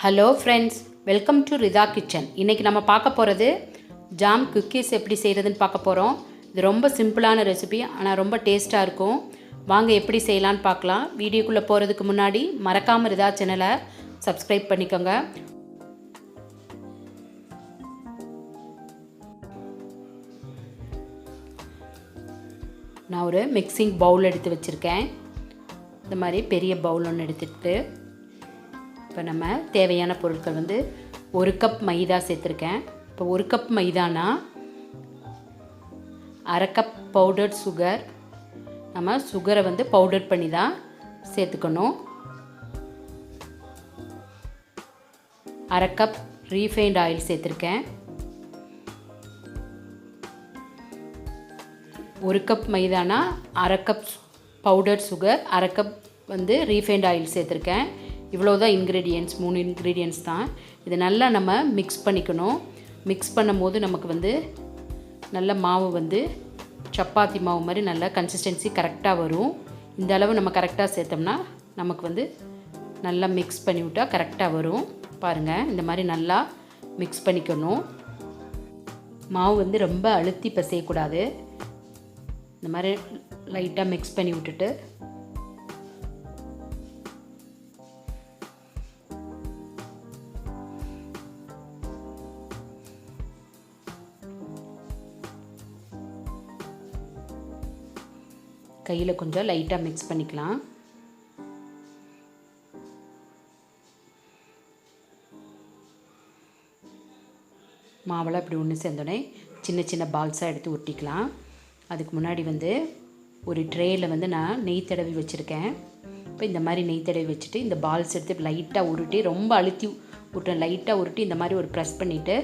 Hello friends, welcome to Rida kitchen. இன்றைக்கி நம்ம பார்க்க போகிறது ஜாம் குக்கீஸ் எப்படி செய்கிறதுன்னு பார்க்க போகிறோம். இது ரொம்ப சிம்பிளான ரெசிபி, ஆனால் ரொம்ப டேஸ்ட்டாக இருக்கும். வாங்க எப்படி செய்யலான்னு பார்க்கலாம். வீடியோக்குள்ளே போகிறதுக்கு முன்னாடி மறக்காமல் ரிதா சேனலை சப்ஸ்கிரைப் பண்ணிக்கோங்க. நான் ஒரு மிக்சிங் பவுல் எடுத்து வச்சுருக்கேன். இந்த மாதிரி பெரிய பவுல் ஒன்று எடுத்துக்கிட்டு இப்போ நம்ம தேவையான பொருட்கள் வந்து 1 கப் மைதா சேர்த்துருக்கேன். இப்போ 1 கப் மைதானா 1/2 கப் பவுடர்ட் சுகர். நம்ம சுகரை வந்து பவுடர் பண்ணி தான் சேர்த்துக்கணும். 1/2 கப் ரீஃபைண்ட் ஆயில் சேர்த்துருக்கேன். 1 கப் மைதானா 1/2 கப் பவுடர் சுகர், 1/2 கப் வந்து ரீஃபைண்ட் ஆயில் சேர்த்துருக்கேன். இவ்வளோ தான் இன்க்ரீடியன்ட்ஸ், 3 இன்க்ரீடியன்ட்ஸ் தான். இதை நல்லா நம்ம மிக்ஸ் பண்ணிக்கணும். மிக்ஸ் பண்ணும் போது நமக்கு வந்து நல்ல மாவு வந்து சப்பாத்தி மாவு மாதிரி நல்ல கன்சிஸ்டன்சி கரெக்டாக வரும். இந்த அளவு நம்ம கரெக்டாக சேர்த்தோம்னா நமக்கு வந்து நல்லா மிக்ஸ் பண்ணி விட்டால் கரெக்டாக வரும். பாருங்கள், இந்த மாதிரி நல்லா மிக்ஸ் பண்ணிக்கணும். மாவு வந்து ரொம்ப அழுத்தி பிசையக்கூடாது. இந்த மாதிரி லைட்டாக மிக்ஸ் பண்ணி விட்டுட்டு கையில் கொஞ்சம் லைட்டாக மிக்ஸ் பண்ணிக்கலாம். மாவெல்லாம் இப்படி ஒன்று சேர்ந்தோடனே சின்ன சின்ன பால்ஸாக எடுத்து ஒட்டிக்கலாம். அதுக்கு முன்னாடி வந்து ஒரு ட்ரேயில் வந்து நான் நெய் தடவி வச்சுருக்கேன். இப்போ இந்த மாதிரி நெய் தடவி வச்சுட்டு இந்த பால்ஸ் எடுத்து லைட்டாக உருட்டி, ரொம்ப அழுத்தி விட்டேன், லைட்டாக உருட்டி இந்த மாதிரி ஒரு ப்ரெஸ் பண்ணிவிட்டு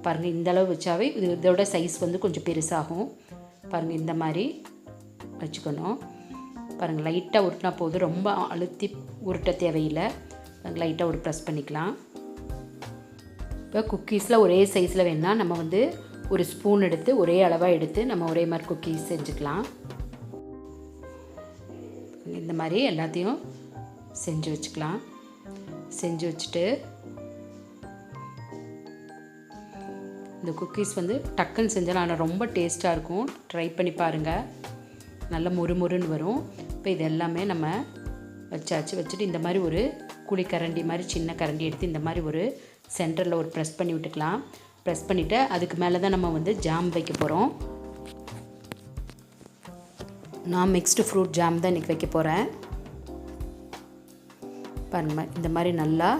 பாருங்கள், இந்தளவு வச்சாவே இதோட சைஸ் வந்து கொஞ்சம் பெருசாகும். பாருங்கள், இந்த மாதிரி வச்சுக்கணும். பாருங்கள், லைட்டாக உருட்டினா போதும், ரொம்ப அழுத்தி உருட்ட தேவையில்லை. லைட்டாக ஒரு ப்ரெஸ் பண்ணிக்கலாம். இப்போ குக்கீஸில் ஒரே சைஸில் வேணால் நம்ம வந்து ஒரு ஸ்பூன் எடுத்து ஒரே அளவாக எடுத்து நம்ம ஒரே மாதிரி குக்கீஸ் செஞ்சுக்கலாம். இந்த மாதிரி எல்லாத்தையும் செஞ்சு வச்சுக்கலாம். செஞ்சு வச்சுட்டு இந்த குக்கீஸ் வந்து டக்குன்னு செஞ்சாலும் ஆனால் ரொம்ப டேஸ்ட்டாக இருக்கும். ட்ரை பண்ணி பாருங்கள், நல்ல முறுமுறுன்னு வரும். இப்போ இது எல்லாமே நம்ம வச்சுட்டு இந்த மாதிரி ஒரு குழி கரண்டி மாதிரி சின்ன கரண்டி எடுத்து இந்த மாதிரி ஒரு சென்டரில் ஒரு ப்ரெஸ் பண்ணி விட்டுக்கலாம். ப்ரெஸ் பண்ணிவிட்டு அதுக்கு மேலே தான் நம்ம வந்து ஜாம் வைக்க போகிறோம். நான் மிக்ஸ்டு ஃப்ரூட் ஜாம் தான் இன்றைக்கி வைக்க போகிறேன். பாருங்கள், இந்த மாதிரி நல்லா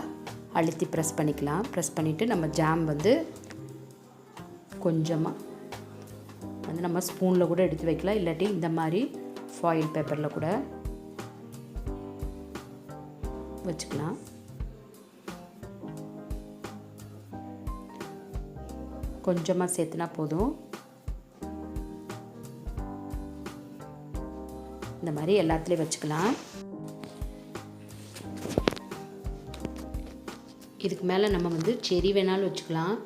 அழுத்தி ப்ரெஸ் பண்ணிக்கலாம். ப்ரெஸ் பண்ணிவிட்டு நம்ம ஜாம் வந்து கொஞ்சமாக வந்து நம்ம ஸ்பூனில் கூட எடுத்து வைக்கலாம், இல்லாட்டி இந்த மாதிரி ஃபாயில் பேப்பரில் கூட வச்சுக்கலாம். கொஞ்சமாக சேர்த்துனா போதும். இந்த மாதிரி எல்லாத்துலேயும் வச்சுக்கலாம். இதுக்கு மேலே நம்ம வந்து செரி வேணாலும் வச்சுக்கலாம்.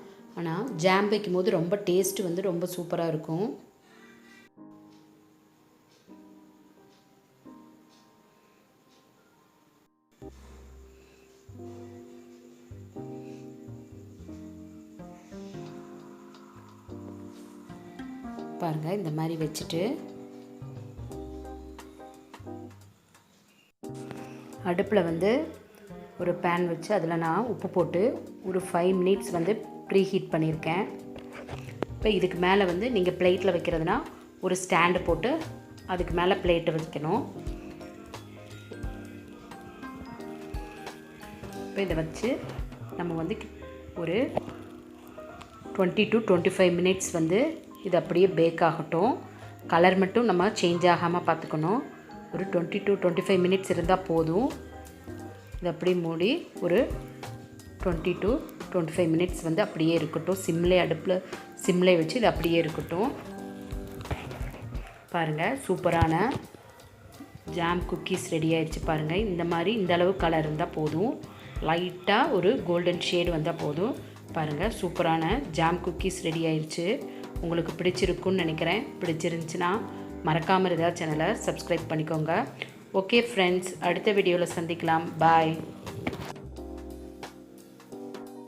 ஆனால் ஜாம் வைக்கும் போது ரொம்ப டேஸ்ட் வந்து ரொம்ப சூப்பராக இருக்கும். பாருங்கள், இந்த மாதிரி வச்சுட்டு அடுப்பில் வந்து ஒரு பேன் வச்சு அதில் நான் உப்பு போட்டு ஒரு 5 மினிட்ஸ் வந்து ப்ரீ ஹீட் பண்ணியிருக்கேன். இப்போ இதுக்கு மேலே வந்து நீங்கள் பிளேட்டில் வைக்கிறதுனா ஒரு ஸ்டாண்டு போட்டு அதுக்கு மேலே பிளேட்டை வைக்கணும். இப்போ இதை வச்சு நம்ம வந்து ஒரு 20 to 25 மினிட்ஸ் வந்து இது அப்படியே பேக் ஆகட்டும். கலர் மட்டும் நம்ம சேஞ்ச் ஆகாமல் பார்த்துக்கணும். ஒரு 20 to 25 மினிட்ஸ் இருந்தால் போதும். இது அப்படியே மூடி ஒரு 20 to 25 மினிட்ஸ் வந்து அப்படியே இருக்கட்டும். சிம்லே வச்சு இது அப்படியே இருக்கட்டும். பாருங்கள், சூப்பரான ஜாம் குக்கீஸ் ரெடி ஆகிடுச்சு. பாருங்கள், இந்த மாதிரி இந்த அளவு கலர் இருந்தால் போதும். லைட்டாக ஒரு கோல்டன் ஷேடு வந்தால் போதும். பாருங்கள், சூப்பரான ஜாம் குக்கீஸ் ரெடி ஆயிடுச்சு. உங்களுக்கு பிடிச்சிருக்குன்னு நினைக்கிறேன். பிடிச்சிருந்துச்சுன்னா மறக்காமல் ரிதா சேனலை சப்ஸ்கிரைப் பண்ணிக்கோங்க. ஓகே ஃப்ரெண்ட்ஸ், அடுத்த வீடியோவில் சந்திக்கலாம். பாய்.